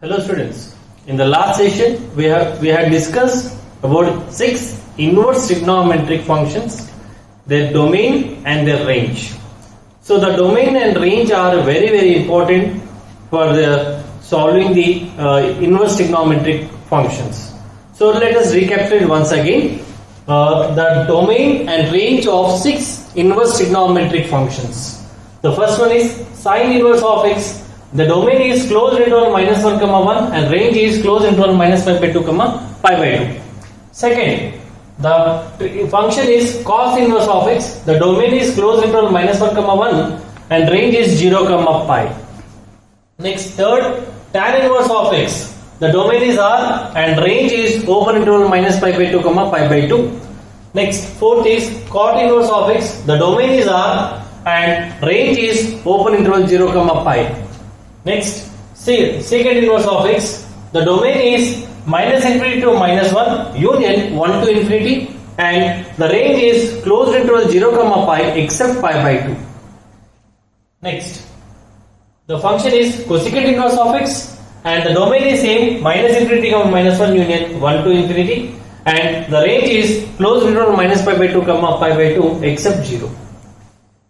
Hello students, in the last session we had discussed about 6 inverse trigonometric functions, their domain and their range. So the domain and range are very important for the solving the inverse trigonometric functions. So let us recapitulate once again the domain and range of 6 inverse trigonometric functions. The first one is sine inverse of x. The domain is closed interval minus 1 comma 1 and range is closed interval minus pi by 2 comma pi by 2. Second, the function is cos inverse of x. The domain is closed interval minus 1 comma 1 and range is 0 comma pi. Next, third, tan inverse of x. The domain is R and range is open interval minus pi by 2 comma pi by 2. Next, fourth is cot inverse of x. The domain is R and range is open interval 0 comma pi. Next, secant inverse of x. The domain is minus infinity to minus 1 union 1 to infinity and the range is closed interval 0 comma pi except pi by 2. Next, the function is cosecant inverse of x and the domain is same minus infinity comma minus 1 union 1 to infinity and the range is closed interval minus pi by 2 comma pi by 2 except 0.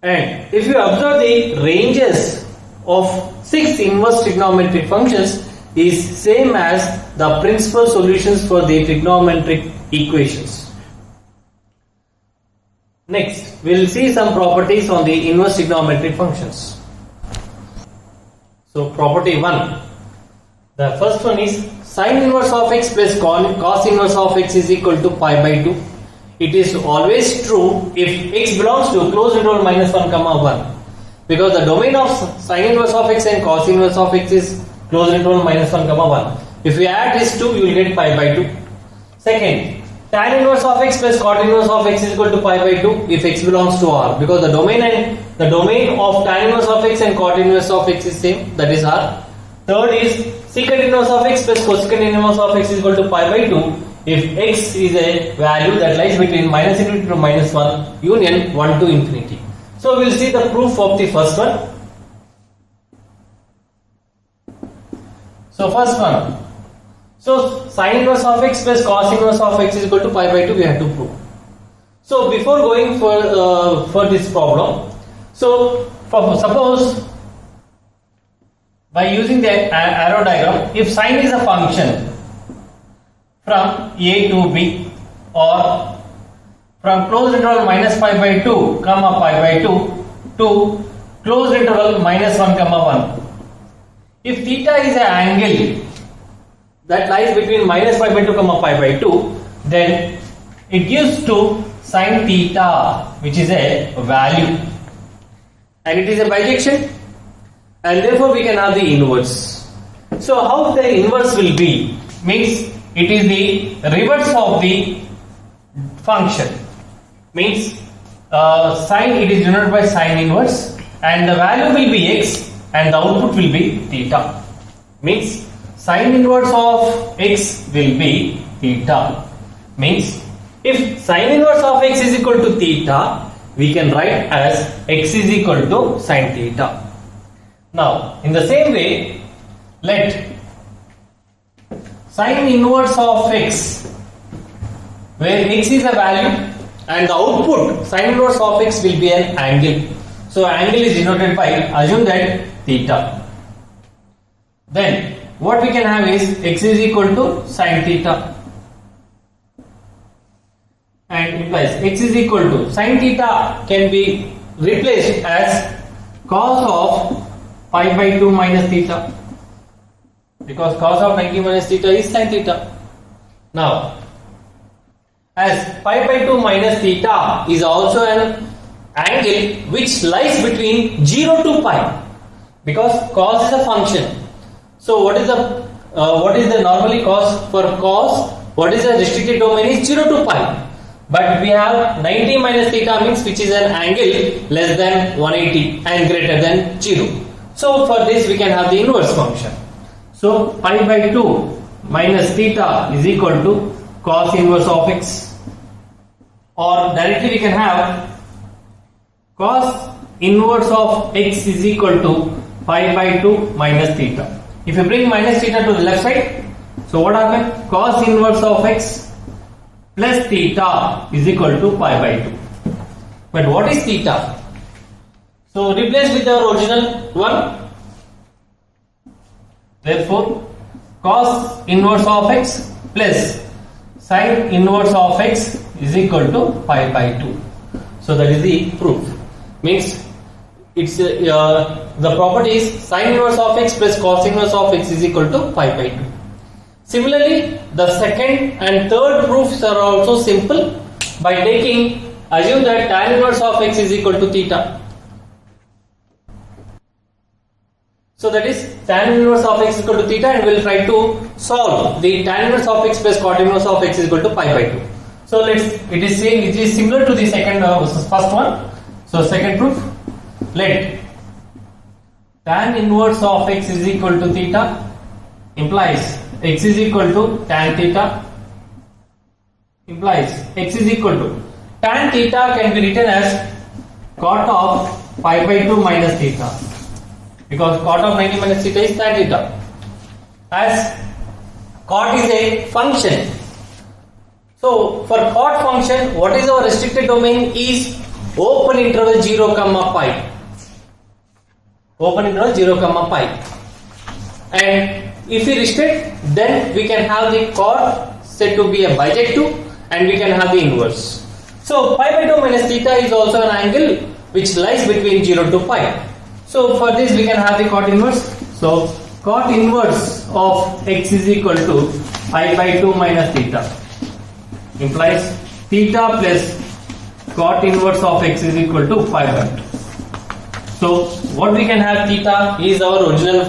And if you observe the ranges of 6 inverse trigonometric functions is same as the principal solutions for the trigonometric equations. Next, we will see some properties on the inverse trigonometric functions. So, property 1. The first one is sine inverse of x plus cos inverse of x is equal to pi by 2. It is always true if x belongs to closed interval minus 1 comma 1. Because the domain of sine inverse of x and cos inverse of x is closed interval minus 1 comma 1. If you add these two, you will get pi by 2. Second, tan inverse of x plus cot inverse of x is equal to pi by 2 if x belongs to R. Because the domain of tan inverse of x and cot inverse of x is same, that is R. Third is secant inverse of x plus cosecant inverse of x is equal to pi by 2 if x is a value that lies between minus infinity to minus 1 union 1 to infinity. So we will see the proof of the first one. So first one. So sine inverse of x plus cos inverse of x is equal to pi by 2 we have to prove. So before going for this problem, so suppose by using the arrow diagram, if sine is a function from a to b or from closed interval minus pi by 2 comma pi by 2 to closed interval minus 1 comma 1. If theta is an angle that lies between minus pi by 2 comma pi by 2, then it gives to sin theta, which is a value, and it is a bijection, and therefore we can have the inverse. So how the inverse will be means it is the reverse of the function. Means sine, it is denoted by sine inverse and the value will be x and the output will be theta. Means sine inverse of x will be theta. Means if sine inverse of x is equal to theta, we can write as x is equal to sine theta. Now in the same way, let sine inverse of x, where x is a value and the output sine inverse of x will be an angle. So angle is denoted by, assume that theta. Then what we can have is x is equal to sine theta, and implies x is equal to sine theta can be replaced as cos of pi by 2 minus theta, because cos of 90 minus theta is sine theta. Now as pi by 2 minus theta is also an angle which lies between 0 to pi, because cos is a function. So what is the normally cos for cos? What is the restricted domain is 0 to pi. But we have 90 minus theta means which is an angle less than 180 and greater than 0. So for this we can have the inverse function. So pi by 2 minus theta is equal to cos inverse of x, or directly we can have cos inverse of x is equal to pi by 2 minus theta. if you bring minus theta to the left side, so what happened? Cos inverse of x plus theta is equal to pi by 2. But what is theta? So replace with our original one. Therefore, cos inverse of x plus sin inverse of x is equal to pi by 2. So that is the proof. Means it's the property is sin inverse of x plus cos inverse of x is equal to pi by 2. Similarly, the second and third proofs are also simple by assume that tan inverse of x is equal to theta. So that is tan inverse of x is equal to theta, and we will try to solve the tan inverse of x plus cot inverse of x is equal to pi by 2. So it is similar to the second first one. So second proof, let tan inverse of x is equal to theta implies x is equal to tan theta implies x is equal to tan theta can be written as cot of pi by 2 minus theta, because cot of 90 minus theta is tan theta, as cot is a function. So for cot function, what is our restricted domain is open interval 0 comma pi. Open interval 0 comma pi. And if we restrict, then we can have the cot said to be a bijective, and we can have the inverse. So pi by 2 minus theta is also an angle which lies between 0 to pi. So for this we can have the cot inverse. So cot inverse of x is equal to pi by 2 minus theta implies theta plus cot inverse of x is equal to pi by 2. So what we can have, theta is our original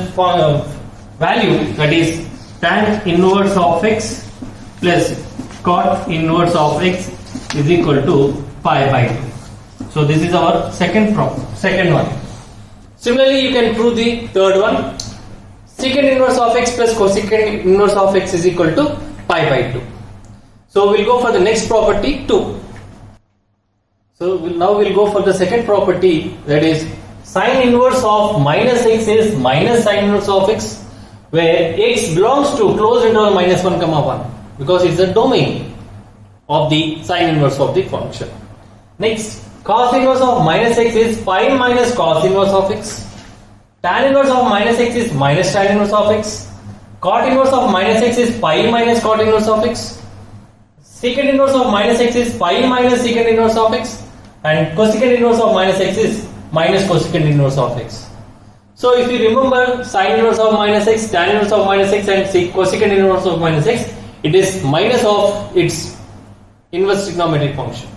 value, that is tan inverse of x plus cot inverse of x is equal to pi by 2. So this is our second one. Similarly, you can prove the third one. Secant inverse of x plus cosecant inverse of x is equal to pi by 2. So we'll go for the next property 2. So now we'll go for the second property, that is sin inverse of minus x is minus sin inverse of x, where x belongs to closed interval minus 1 comma 1, because it's the domain of the sin inverse of the function. Next, cos inverse of minus x is pi minus cos inverse of x. Tan inverse of minus x is minus tan inverse of x. Cot inverse of minus x is pi minus cot inverse of x. Secant inverse of minus x is pi minus secant inverse of x. And cosecant inverse of minus x is minus cosecant inverse of x. So if you remember sin inverse of minus x, tan inverse of minus x, and cosecant inverse of minus x, it is minus of its inverse trigonometric function.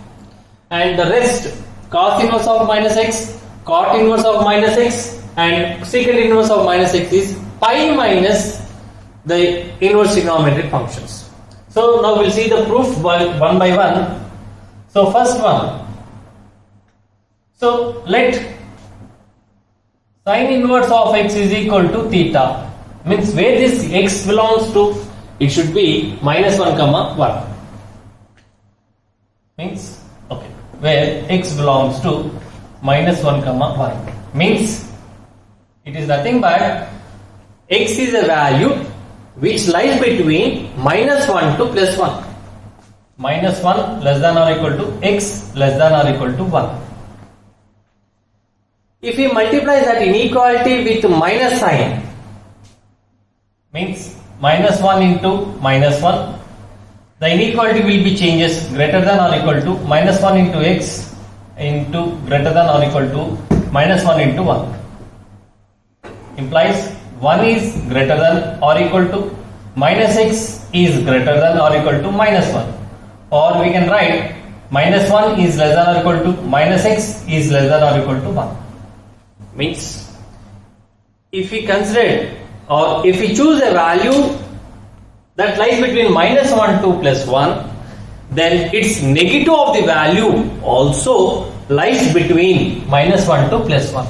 And the rest, cos inverse of minus x, cot inverse of minus x, and secant inverse of minus x is pi minus the inverse trigonometric functions. So now we'll see the proof one by one. So first one. So let sin inverse of x is equal to theta, means where this x belongs to, it should be minus 1 comma 1. Means, okay, where x belongs to minus 1 comma 1, means it is nothing but x is a value which lies between minus 1 to plus 1. Minus 1 less than or equal to x less than or equal to 1. If we multiply that inequality with minus sign, means minus 1 into minus 1, the inequality will be changes greater than or equal to minus 1 into x into greater than or equal to minus 1 into 1. Implies 1 is greater than or equal to minus x is greater than or equal to minus 1. Or we can write minus 1 is less than or equal to minus x is less than or equal to 1. Means if we consider or if we choose a value that lies between minus 1 to plus 1, then its negative of the value also lies between minus 1 to plus 1.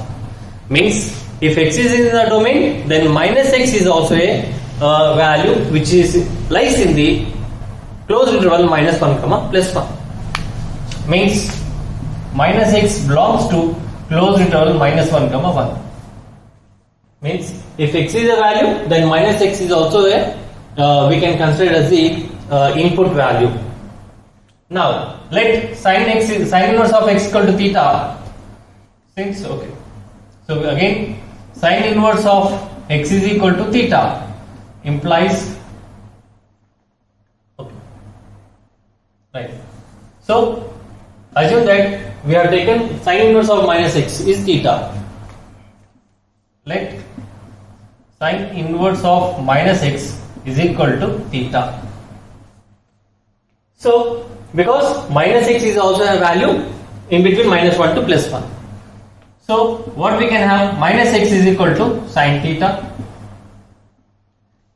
Means if x is in the domain, then minus x is also a value which lies in the closed interval minus 1 comma plus 1. Means minus x belongs to closed interval minus 1 comma 1. Means if x is a value, then minus x is also a we can consider as the input value. Now let sin inverse of x equal to theta. Since okay, so again sin inverse of x is equal to theta implies okay, right. So assume that we have taken sin inverse of minus x is theta. Let sin inverse of minus x is equal to theta. So because minus x is also a value in between minus 1 to plus 1. So what we can have, minus x is equal to sin theta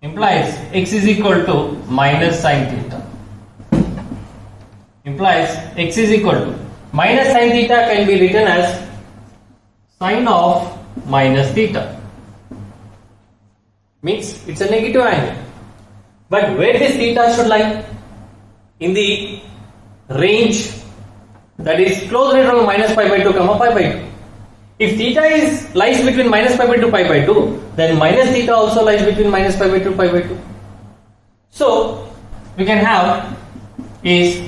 implies x is equal to minus sin theta implies x is equal to minus sin theta can be written as sin of minus theta, means it's a negative angle. But where this theta should lie? In the range that is close interval minus pi by 2 comma pi by 2. If theta lies between minus pi by 2 pi by 2, then minus theta also lies between minus pi by 2 pi by 2. So we can have is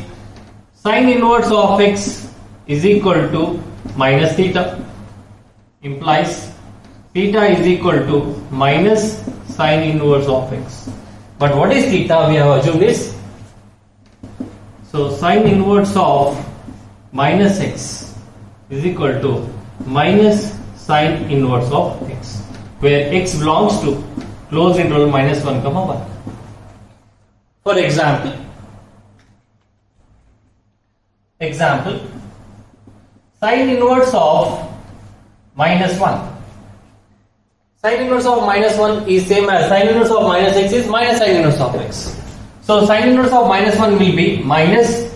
sin inverse of x is equal to minus theta implies theta is equal to minus sin inverse of x. But what is theta? We have assumed is, so sin inverse of minus x is equal to minus sin inverse of x, where x belongs to closed interval minus 1 comma 1. For example, sin inverse of minus 1. Sin inverse of minus 1 is same as sin inverse of minus x is minus sin inverse of x. So sin inverse of minus 1 will be minus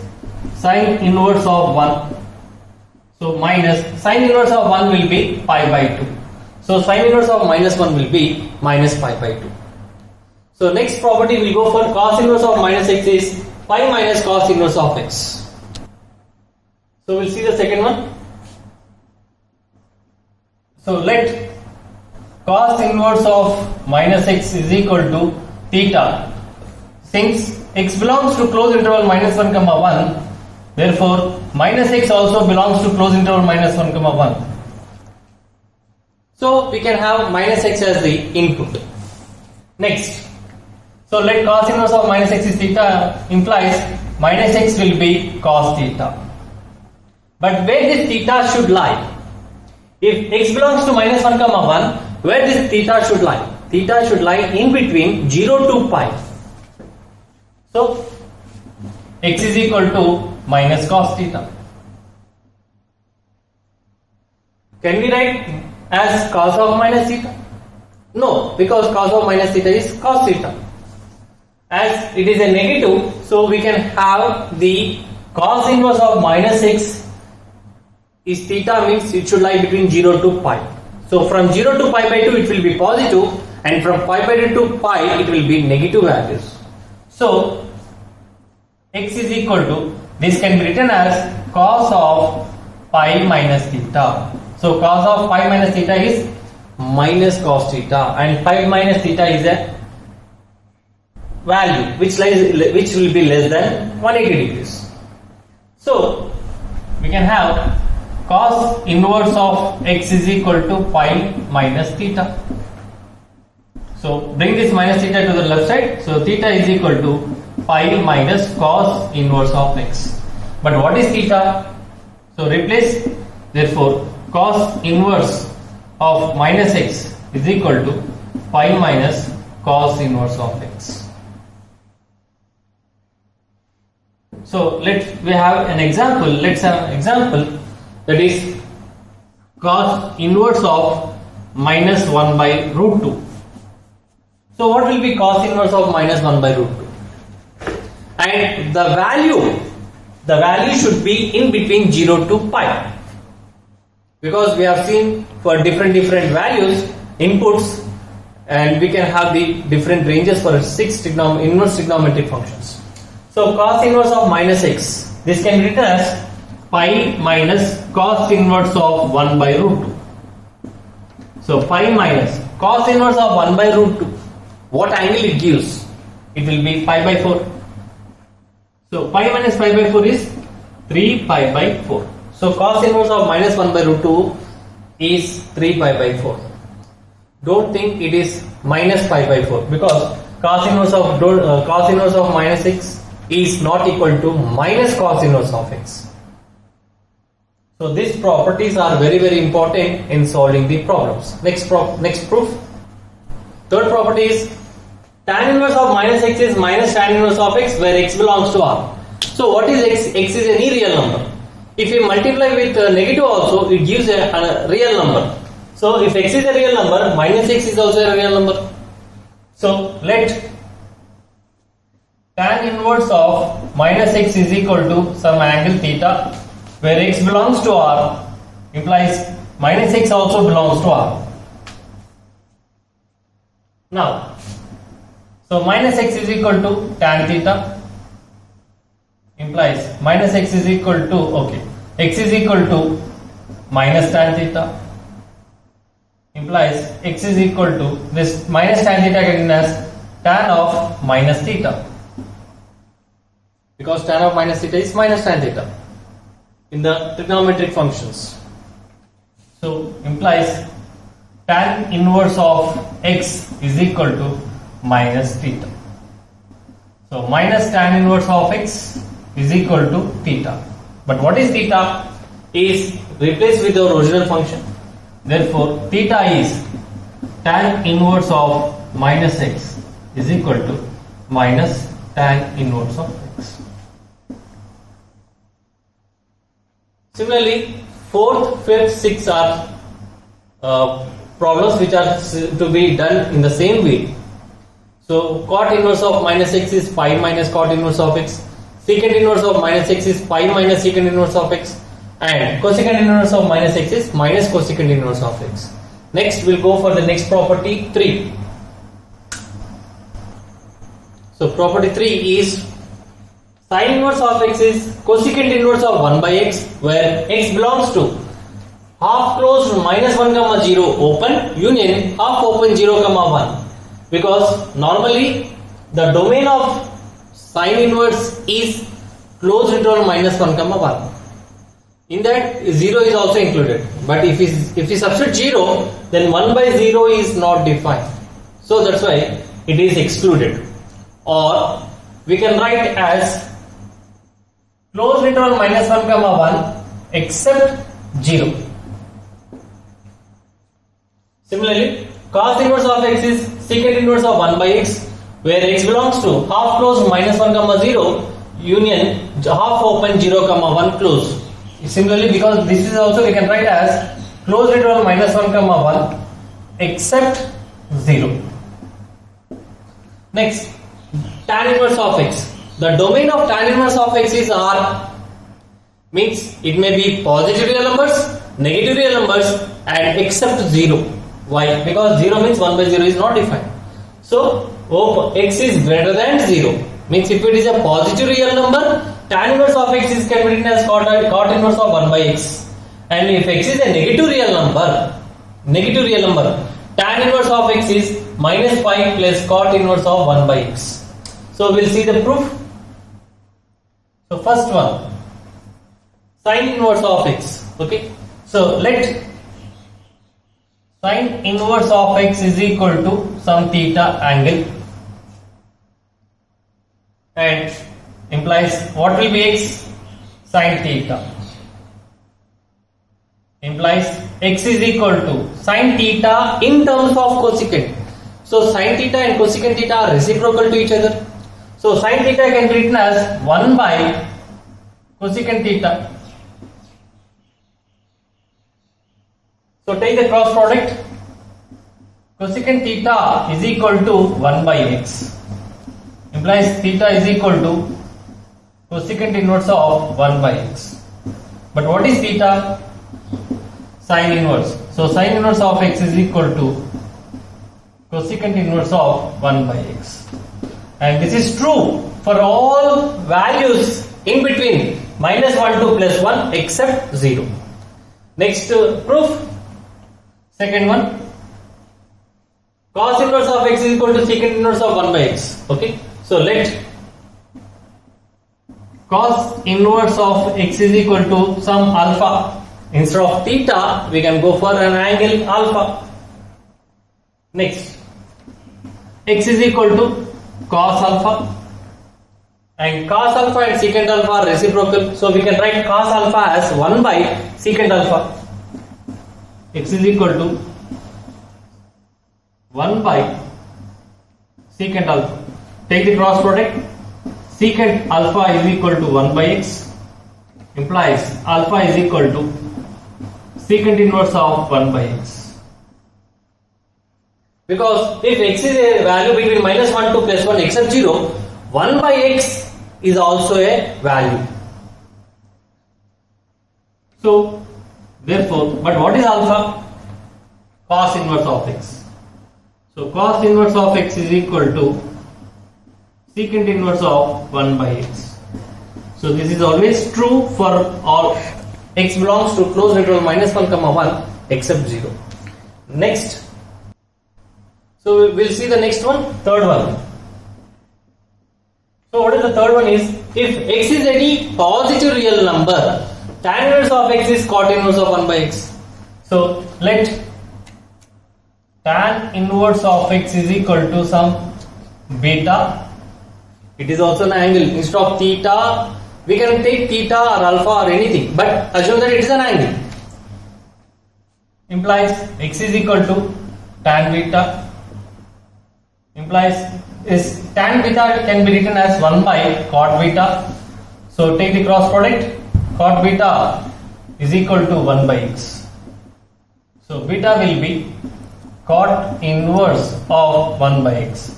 sin inverse of 1. So minus sin inverse of 1 will be pi by 2. So sin inverse of minus 1 will be minus pi by 2. So next property will go for cos inverse of minus x is pi minus cos inverse of x. So we'll see the second one. So let cos inverse of minus x is equal to theta. Since x belongs to closed interval minus 1 comma 1, therefore minus x also belongs to closed interval minus 1 comma 1. So we can have minus x as the input. Next, so let cos inverse of minus x is theta implies minus x will be cos theta. But where this theta should lie? If x belongs to minus 1 comma 1, where this theta should lie? Theta should lie in between 0 to pi. So x is equal to minus cos theta. Can we write as cos of minus theta? No, because cos of minus theta is cos theta. As it is a negative, so we can have the cos inverse of minus x is theta, means it should lie between 0 to pi. So from 0 to pi by 2 it will be positive, and from pi by 2 to pi it will be negative values. So x is equal to, this can be written as cos of pi minus theta. So cos of pi minus theta is minus cos theta, and pi minus theta is a value which will be less than 180 degrees. So we can have cos inverse of x is equal to pi minus theta. So bring this minus theta to the left side. So theta is equal to pi minus cos inverse of x. But what is theta? So replace, therefore cos inverse of minus x is equal to pi minus cos inverse of x. So we have an example. Let's have an example, that is cos inverse of minus 1 by root 2. So what will be cos inverse of minus 1 by root 2? And the value should be in between 0 to pi, because we have seen for different values inputs, and we can have the different ranges for 6 inverse trigonometric functions. So cos inverse of minus x, this can be written as pi minus cos inverse of 1 by root 2. So pi minus cos inverse of 1 by root 2, what angle it gives? It will be pi by 4. So pi minus pi by 4 is 3 pi by 4. So cos inverse of minus 1 by root 2 is 3 pi by 4. Don't think it is minus pi by 4, because cos inverse of minus x is not equal to minus cos inverse of x. So these properties are very, very important in solving the problems. Next proof. Third property is tan inverse of minus x is minus tan inverse of x where x belongs to R. So what is x? X is any real number. If we multiply with negative also, it gives a real number. So if x is a real number, minus x is also a real number. So let tan inverse of minus x is equal to some angle theta where x belongs to R, implies minus x also belongs to R. Now, so minus x is equal to tan theta, implies minus x is equal to, x is equal to minus tan theta, implies x is equal to this minus tan theta getting as tan of minus theta, because tan of minus theta is minus tan theta in the trigonometric functions. So implies tan inverse of x is equal to minus theta. So minus tan inverse of x is equal to theta. But what is theta? Is replaced with the original function. Therefore, theta is tan inverse of minus x is equal to minus tan inverse of x. Similarly, 4th, 5th, 6th are problems which are to be done in the same way. So, cot inverse of minus x is pi minus cot inverse of x. Secant inverse of minus x is pi minus secant inverse of x. And cosecant inverse of minus x is minus cosecant inverse of x. Next, we'll go for the next property 3. So, property 3 is sin inverse of x is cosecant inverse of 1 by x, where x belongs to half closed minus 1 comma 0 open union half open 0 comma 1, because normally the domain of sin inverse is closed interval minus 1 comma 1. In that 0 is also included, but if we substitute 0, then 1 by 0 is not defined, so that's why it is excluded. Or we can write as closed interval minus 1 comma 1 except 0. Similarly, cos inverse of x is secant inverse of 1 by x, where x belongs to half closed minus 1 comma 0 union half open 0 comma 1 closed. Similarly, because this is also we can write as closed interval minus 1 comma 1 except 0. Next, tan inverse of x. The domain of tan inverse of x is R, means it may be positive real numbers, negative real numbers, and except 0. Why? Because 0 means 1 by 0 is not defined. So x is greater than 0, means if it is a positive real number, tan inverse of x is can be written as cot inverse of 1 by x. And if x is a negative real number, tan inverse of x is minus pi plus cot inverse of 1 by x. So we'll see the proof. So first one, sin inverse of x. Okay. So let sin inverse of x is equal to some theta angle, and implies what will be x? Sin theta. Implies x is equal to sin theta in terms of cosecant. So sin theta and cosecant theta are reciprocal to each other. So sin theta can be written as 1 by cosecant theta. So take the cross product. Cosecant theta is equal to 1 by x. Implies theta is equal to cosecant inverse of 1 by x. But what is theta? Sin inverse. So sin inverse of x is equal to cosecant inverse of 1 by x. And this is true for all values in between minus 1 to plus 1 except 0. Next proof. Second one. cos inverse of x is equal to secant inverse of 1 by x. Okay, so let cos inverse of x is equal to some alpha. Instead of theta, we can go for an angle alpha. Next, x is equal to cos alpha, and cos alpha and secant alpha are reciprocal, so we can write cos alpha as 1 by secant alpha. X is equal to 1 by secant alpha. Take the cross product. Secant alpha is equal to 1 by x, implies alpha is equal to secant inverse of 1 by x. Because if x is a value between minus 1 to plus 1 except 0, 1 by x is also a value. So, therefore, but what is alpha? Cos inverse of x. So, cos inverse of x is equal to secant inverse of 1 by x. So, this is always true for all x belongs to closed interval minus 1 comma 1 except 0. Next. So, we will see the next one, third one. So, what is the third one is, if x is any positive real number, tan inverse of x is cot inverse of 1 by x. So, let tan inverse of x is equal to some beta. It is also an angle. Instead of theta, we can take theta or alpha or anything, but assume that it is an angle. Implies x is equal to tan beta. Implies is tan beta can be written as 1 by cot beta. So take the cross product. Cot beta is equal to 1 by x. So beta will be cot inverse of 1 by x.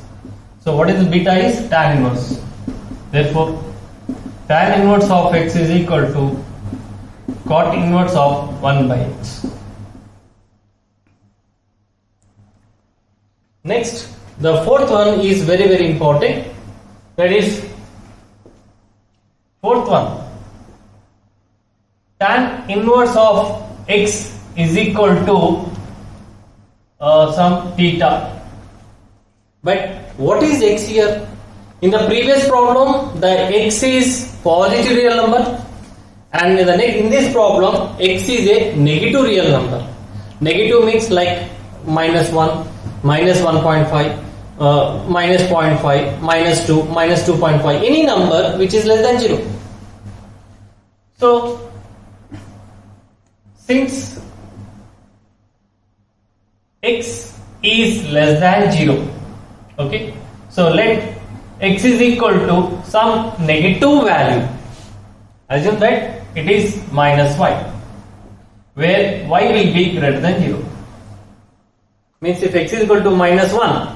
So what is beta is tan inverse. Therefore tan inverse of x is equal to cot inverse of 1 by x. Next, the fourth one is very very important. That is fourth one. Tan inverse of x is equal to some theta. But what is x here? In the previous problem, the x is positive real number, and in this problem, x is a negative real number. Negative means like minus 1, minus 1.5, minus 0.5, minus 2, minus 2.5, any number which is less than 0. So, since x is less than 0, okay, so let x is equal to some negative value. Assume that it is minus y, where y will be greater than 0. Means if x is equal to minus 1,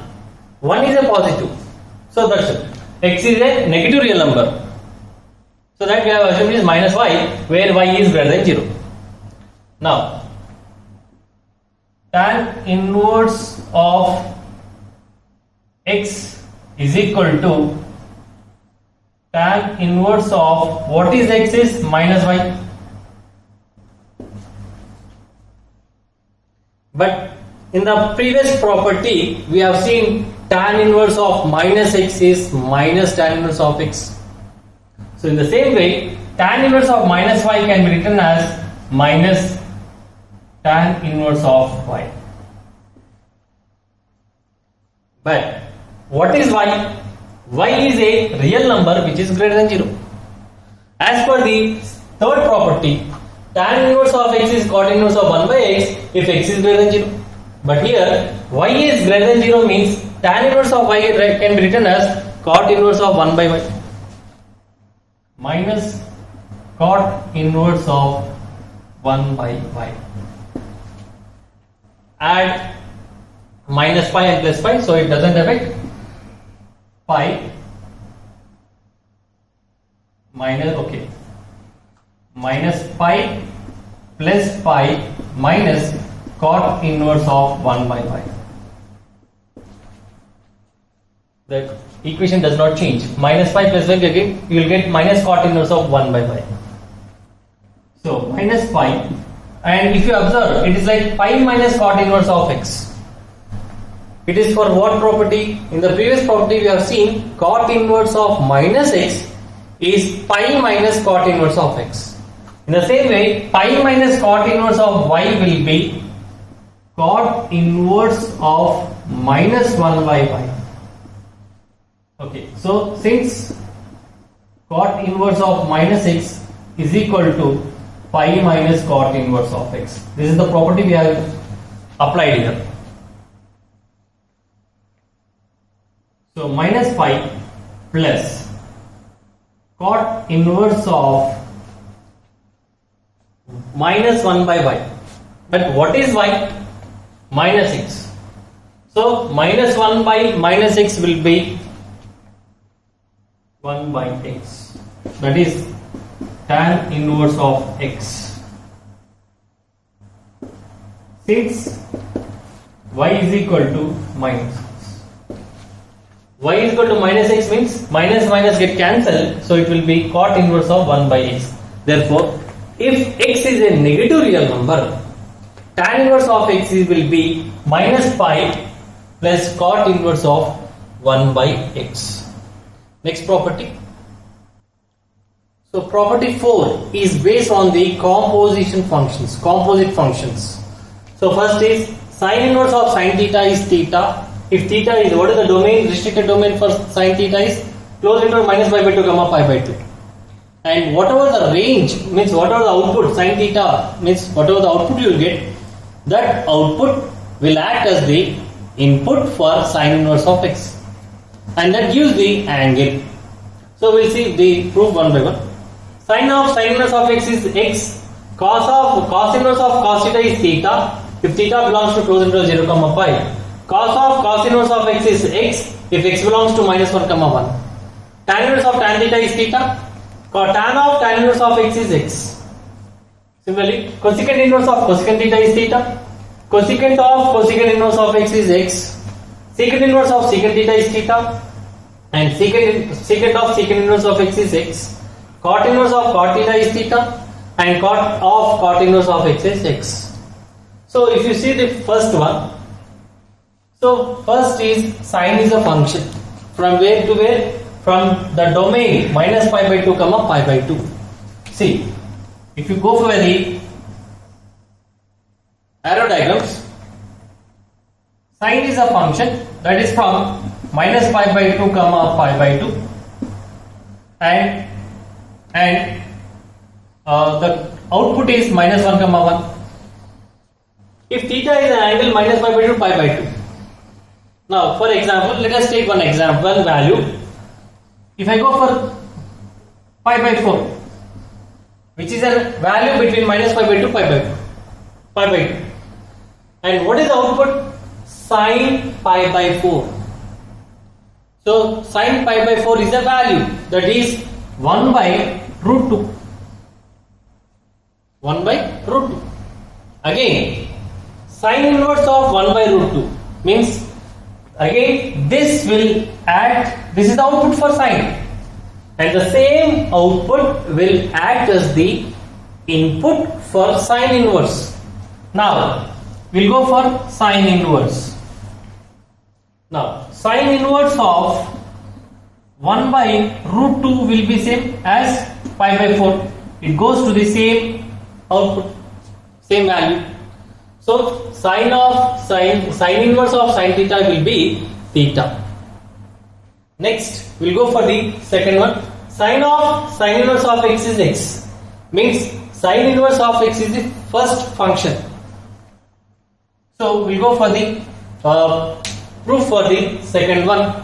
1 is a positive. So that's it. X is a negative real number. So that we have assumed is minus y, where y is greater than 0. Now, tan inverse of x is equal to tan inverse of what is x is minus y. But in the previous property, we have seen tan inverse of minus x is minus tan inverse of x. So in the same way, tan inverse of minus y can be written as minus tan inverse of y. But what is y? Y is a real number which is greater than 0. As per the third property, tan inverse of x is cot inverse of 1 by x if x is greater than 0. But here, y is greater than 0 means tan inverse of y can be written as cot inverse of 1 by y minus cot inverse of 1 by y. Add minus pi and plus pi, so it doesn't affect. Pi minus, okay, minus pi plus pi minus cot inverse of 1 by y. The equation does not change. Minus pi plus y again, you will get minus cot inverse of 1 by y. So minus pi, and if you observe, it is like pi minus cot inverse of x. It is for what property? In the previous property we have seen cot inverse of minus x is pi minus cot inverse of x. In the same way, pi minus cot inverse of y will be cot inverse of minus 1 by y. Okay, so since cot inverse of minus x is equal to pi minus cot inverse of x, this is the property we have applied here. So minus pi plus cot inverse of minus 1 by y. But what is y? Minus x. So minus 1 by minus x will be 1 by x. That is tan inverse of x. Since y is equal to minus x. Y is equal to minus x means minus minus get cancelled, so it will be cot inverse of 1 by x. Therefore, if x is a negative real number, tan inverse of x will be minus pi plus cot inverse of 1 by x. Next property. So property 4 is based on the composite functions. So first is sin inverse of sin theta is theta. If theta is, what is the domain, restricted domain for sin theta is closed interval minus pi by 2 comma pi by 2. And whatever the range means, whatever the output sin theta means, whatever the output you will get, that output will act as the input for sin inverse of x, and that gives the angle. So we'll see the proof one by one. Sin inverse of x is x. Cos inverse of cos theta is theta. If theta belongs to closed interval 0 comma pi. Cos inverse of x is x if x belongs to minus 1 comma 1. Tan inverse of tan theta is theta. Tan inverse of x is x. Similarly, cosecant inverse of cosecant theta is theta. Cosecant of cosecant inverse of x is x. Secant inverse of secant theta is theta. And secant of secant inverse of x is x. Cot inverse of cot theta is theta. And cot of cot inverse of x is x. So if you see the first one, so first is sine is a function. From where to where? From the domain minus pi by 2 comma pi by 2. See, if you go for the arrow diagrams, sine is a function that is from minus pi by 2 comma pi by 2, and the output is minus 1 comma 1. If theta is an angle minus pi by 2 pi by 2. Now, for example, let us take one example value. If I go for pi by 4, which is a value between minus pi by 2 pi by 2, and what is the output? Sin pi by 4. So sin pi by 4 is a value that is 1 by root 2. 1 by root 2. Again, sin inverse of 1 by root 2 means, again this will act, this is the output for sine, and the same output will act as the input for sine inverse. Now we'll go for sine inverse. Now sine inverse of 1 by root 2 will be same as pi by 4. It goes to the same output, same value. So sine inverse of sin theta will be theta. Next we'll go for the second one. Sine inverse of x is x. Means sine inverse of x is the first function. So we'll go for the proof for the second one.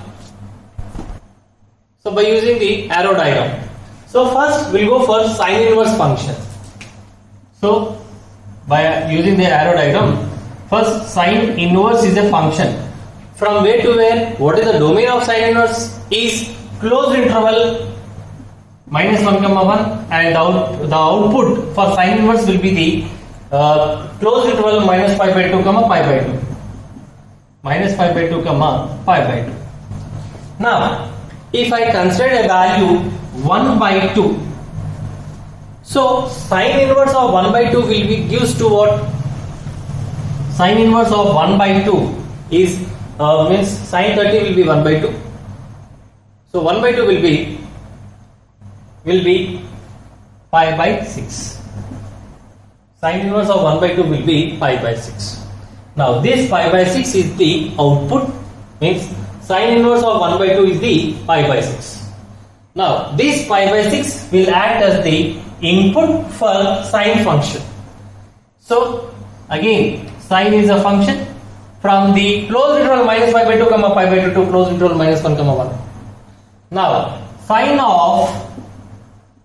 So by using the arrow diagram. So first we'll go for sine inverse function. So by using the arrow diagram, first sine inverse is a function. From where to where? What is the domain of sine inverse? Is closed interval minus 1 comma 1, and the output for sine inverse will be the closed interval minus pi by 2 comma pi by 2. Minus pi by 2 comma pi by 2. Now if I consider a value 1 by 2, so sine inverse of 1 by 2 will be gives to what? Sine inverse of 1 by 2 is means sin 30 will be 1 by 2. So 1 by 2 will be pi by 6. Sin inverse of 1 by 2 will be pi by 6. Now this pi by 6 is the output, means sin inverse of 1 by 2 is the pi by 6. Now this pi by 6 will act as the input for sine function. So again, sine is a function from the closed interval minus pi by 2 comma pi by 2 to closed interval minus 1 comma 1. Now sine of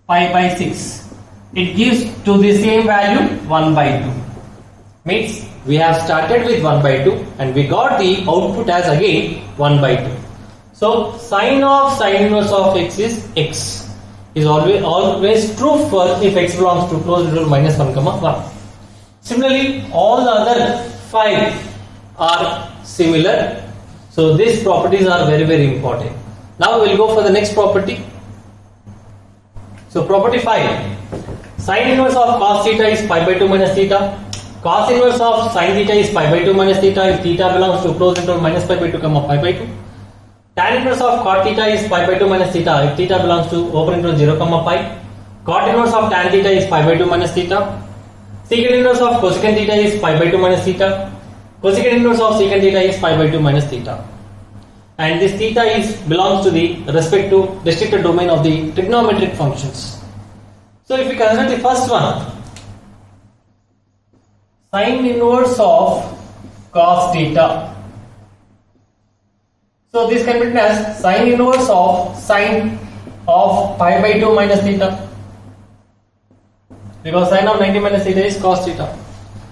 pi by 6, it gives to the same value 1 by 2. Means we have started with 1 by 2 and we got the output as again 1 by 2. So sine of sine inverse of x is x. Is always true for if x belongs to closed interval minus 1 comma 1. Similarly, all the other 5 are similar. So these properties are very, very important. Now we will go for the next property. So property 5. Sin inverse of cos theta is pi by 2 minus theta. Cos inverse of sin theta is pi by 2 minus theta if theta belongs to closed interval minus pi by 2 comma pi by 2. Tan inverse of cot theta is pi by 2 minus theta if theta belongs to open interval 0 comma pi. Cot inverse of tan theta is pi by 2 minus theta. Secant inverse of cosecant theta is pi by 2 minus theta. Cosecant inverse of secant theta is pi by 2 minus theta. And this theta belongs to the respective restricted domain of the trigonometric functions. So if we consider the first one, sin inverse of cos theta. So this can be written as sin inverse of sine of pi by 2 minus theta, because sin of 90 minus theta is cos theta.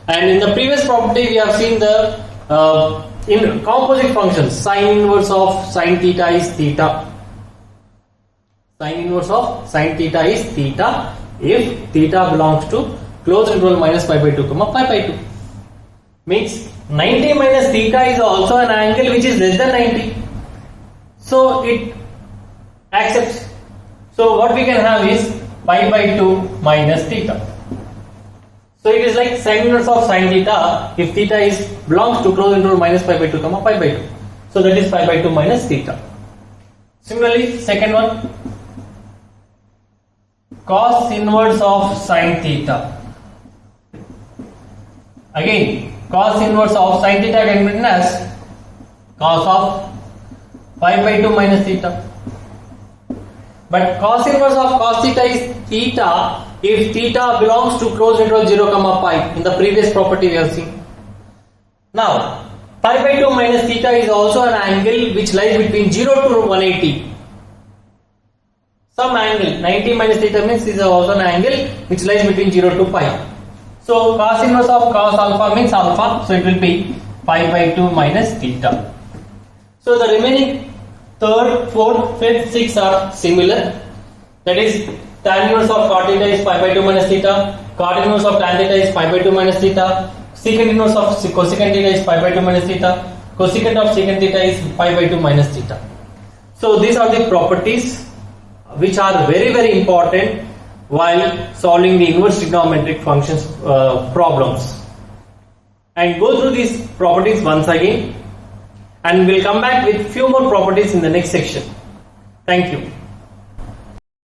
And in the previous property we have seen the in composite functions, sin inverse of sin theta is theta. Sin inverse of sin theta is theta if theta belongs to closed interval minus pi by 2 comma pi by 2. Means 90 minus theta is also an angle which is less than 90. So it accepts. So what we can have is pi by 2 minus theta. So it is like sin inverse of sin theta if theta belongs to closed interval minus pi by 2 comma pi by 2. So that is pi by 2 minus theta. Similarly, second one, cos inverse of sin theta. Again, cos inverse of sin theta can be written as cos of pi by 2 minus theta. But cos inverse of cos theta is theta if theta belongs to closed interval 0 comma pi. In the previous property we have seen. Now pi by 2 minus theta is also an angle which lies between 0 to 180. Some angle 90 minus theta means is also an angle which lies between 0 to pi. So cos inverse of cos alpha means alpha, so it will be pi by 2 minus theta. So the remaining third, fourth, fifth, sixth are similar. That is, tan inverse of cot theta is pi by 2 minus theta. Cot inverse of tan theta is pi by 2 minus theta. Secant inverse of cosecant theta is pi by 2 minus theta. Cosecant of secant theta is pi by 2 minus theta. So these are the properties which are very, very important while solving the inverse trigonometric functions problems. And go through these properties once again, and we'll come back with few more properties in the next section. Thank you.